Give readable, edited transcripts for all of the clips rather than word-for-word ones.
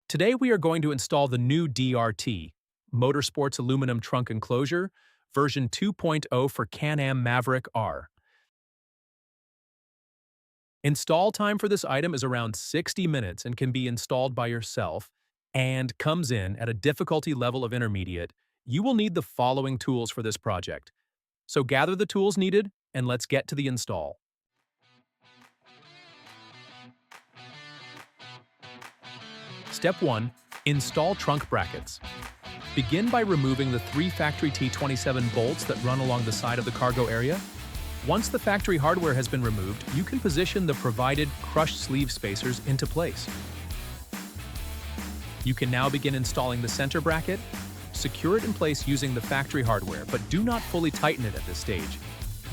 Today we are going to install the new DRT Motorsports aluminum trunk enclosure, version 2.0 for Can-Am Maverick R. Install time for this item is around 60 minutes and can be installed by yourself and comes in at a difficulty level of intermediate. You will need the following tools for this project. So gather the tools needed and let's get to the install. Step 1. Install trunk brackets. Begin by removing the 3 factory T27 bolts that run along the side of the cargo area. Once the factory hardware has been removed, you can position the provided crushed sleeve spacers into place. You can now begin installing the center bracket. Secure it in place using the factory hardware, but do not fully tighten it at this stage.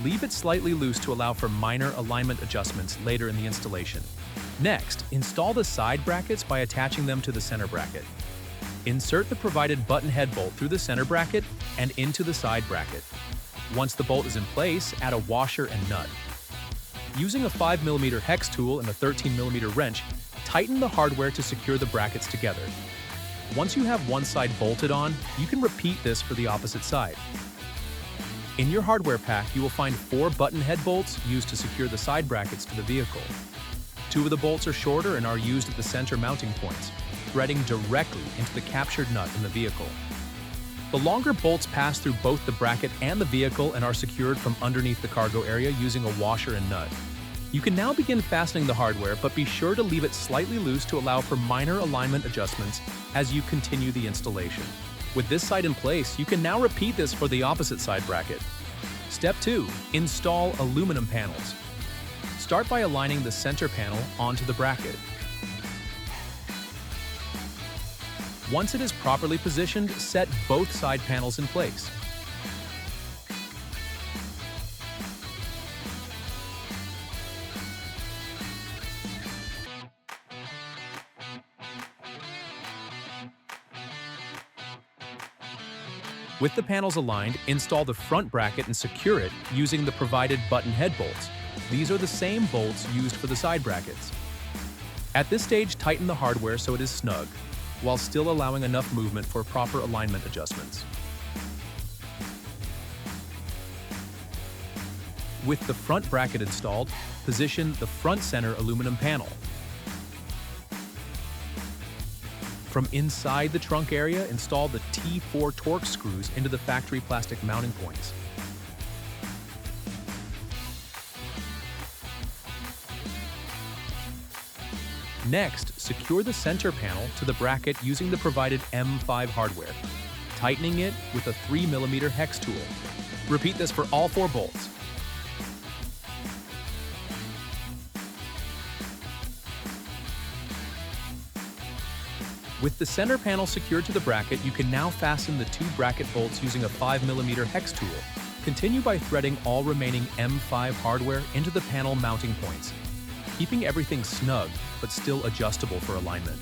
Leave it slightly loose to allow for minor alignment adjustments later in the installation. Next, install the side brackets by attaching them to the center bracket. Insert the provided button head bolt through the center bracket and into the side bracket. Once the bolt is in place, add a washer and nut. Using a 5mm hex tool and a 13mm wrench, tighten the hardware to secure the brackets together. Once you have one side bolted on, you can repeat this for the opposite side. In your hardware pack, you will find 4 button head bolts used to secure the side brackets to the vehicle. 2 of the bolts are shorter and are used at the center mounting points, threading directly into the captured nut in the vehicle. The longer bolts pass through both the bracket and the vehicle and are secured from underneath the cargo area using a washer and nut. You can now begin fastening the hardware, but be sure to leave it slightly loose to allow for minor alignment adjustments as you continue the installation. With this side in place, you can now repeat this for the opposite side bracket. Step 2. Install aluminum panels. Start by aligning the center panel onto the bracket. Once it is properly positioned, set both side panels in place. With the panels aligned, install the front bracket and secure it using the provided button head bolts. These are the same bolts used for the side brackets. At this stage, tighten the hardware so it is snug, while still allowing enough movement for proper alignment adjustments. With the front bracket installed, position the front center aluminum panel. From inside the trunk area, install the T4 torque screws into the factory plastic mounting points. Next, secure the center panel to the bracket using the provided M5 hardware, tightening it with a 3mm hex tool. Repeat this for all 4 bolts. With the center panel secured to the bracket, you can now fasten the 2 bracket bolts using a 5mm hex tool. Continue by threading all remaining M5 hardware into the panel mounting points, keeping everything snug but still adjustable for alignment.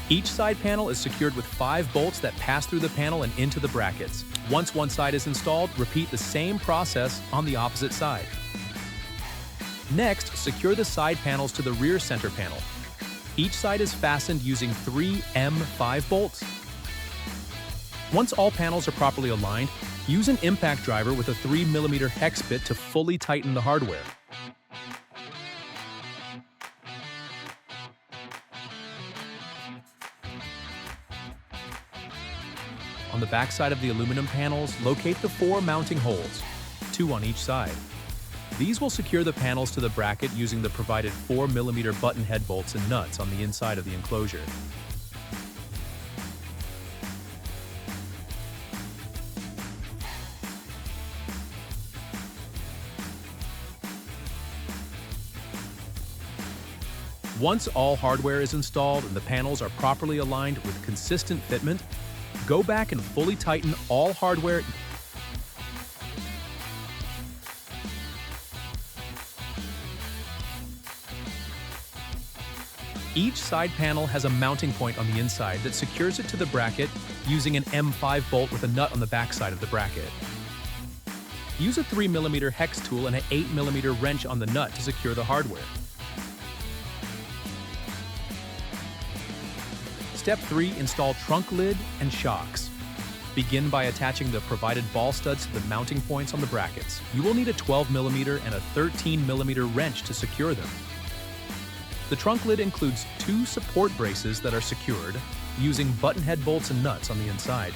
Each side panel is secured with 5 bolts that pass through the panel and into the brackets. Once one side is installed, repeat the same process on the opposite side. Next, secure the side panels to the rear center panel. Each side is fastened using 3 M5 bolts. Once all panels are properly aligned, use an impact driver with a 3mm hex bit to fully tighten the hardware. On the back side of the aluminum panels, locate the 4 mounting holes, 2 on each side. These will secure the panels to the bracket using the provided 4mm button head bolts and nuts on the inside of the enclosure. Once all hardware is installed and the panels are properly aligned with consistent fitment, go back and fully tighten all hardware. Each side panel has a mounting point on the inside that secures it to the bracket using an M5 bolt with a nut on the back side of the bracket. Use a 3mm hex tool and an 8mm wrench on the nut to secure the hardware. Step 3. Install trunk lid and shocks. Begin by attaching the provided ball studs to the mounting points on the brackets. You will need a 12mm and a 13mm wrench to secure them. The trunk lid includes 2 support braces that are secured using button head bolts and nuts on the inside.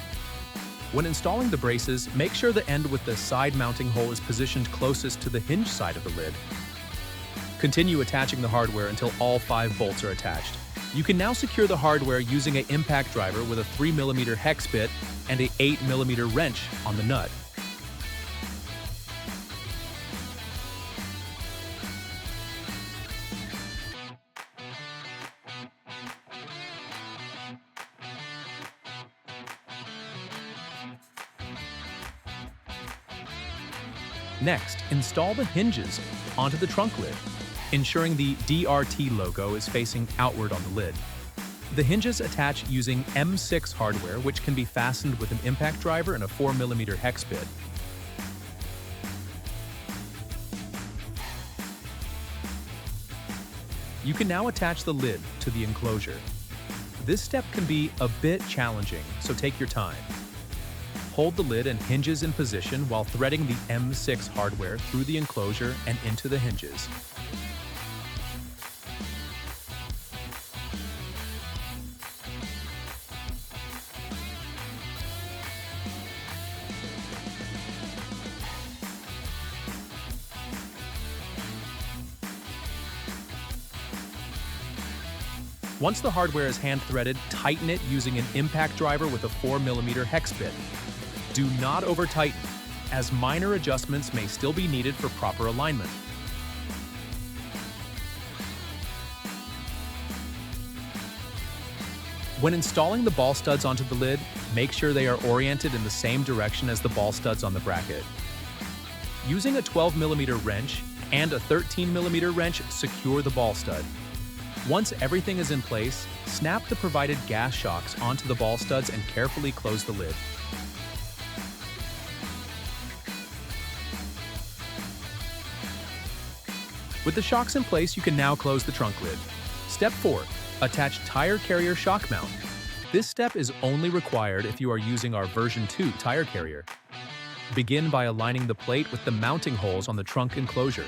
When installing the braces, make sure the end with the side mounting hole is positioned closest to the hinge side of the lid. Continue attaching the hardware until all 5 bolts are attached. You can now secure the hardware using an impact driver with a 3mm hex bit and an 8mm wrench on the nut. Next, install the hinges onto the trunk lid, ensuring the DRT logo is facing outward on the lid. The hinges attach using M6 hardware, which can be fastened with an impact driver and a 4mm hex bit. You can now attach the lid to the enclosure. This step can be a bit challenging, so take your time. Hold the lid and hinges in position while threading the M6 hardware through the enclosure and into the hinges. Once the hardware is hand-threaded, tighten it using an impact driver with a 4mm hex bit. Do not over-tighten, as minor adjustments may still be needed for proper alignment. When installing the ball studs onto the lid, make sure they are oriented in the same direction as the ball studs on the bracket. Using a 12mm wrench and a 13mm wrench, secure the ball stud. Once everything is in place, snap the provided gas shocks onto the ball studs and carefully close the lid. With the shocks in place, you can now close the trunk lid. Step 4. Attach tire carrier shock mount. This step is only required if you are using our version 2 tire carrier. Begin by aligning the plate with the mounting holes on the trunk enclosure.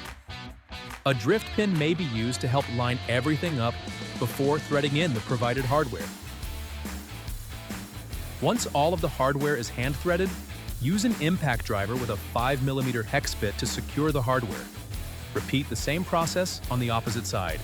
A drift pin may be used to help line everything up before threading in the provided hardware. Once all of the hardware is hand-threaded, use an impact driver with a 5mm hex bit to secure the hardware. Repeat the same process on the opposite side.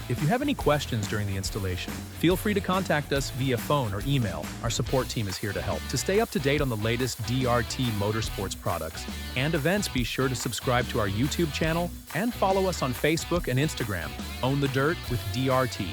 If you have any questions during the installation, feel free to contact us via phone or email. Our support team is here to help. To stay up to date on the latest DRT Motorsports products and events, be sure to subscribe to our YouTube channel and follow us on Facebook and Instagram. Own the Dirt with DRT.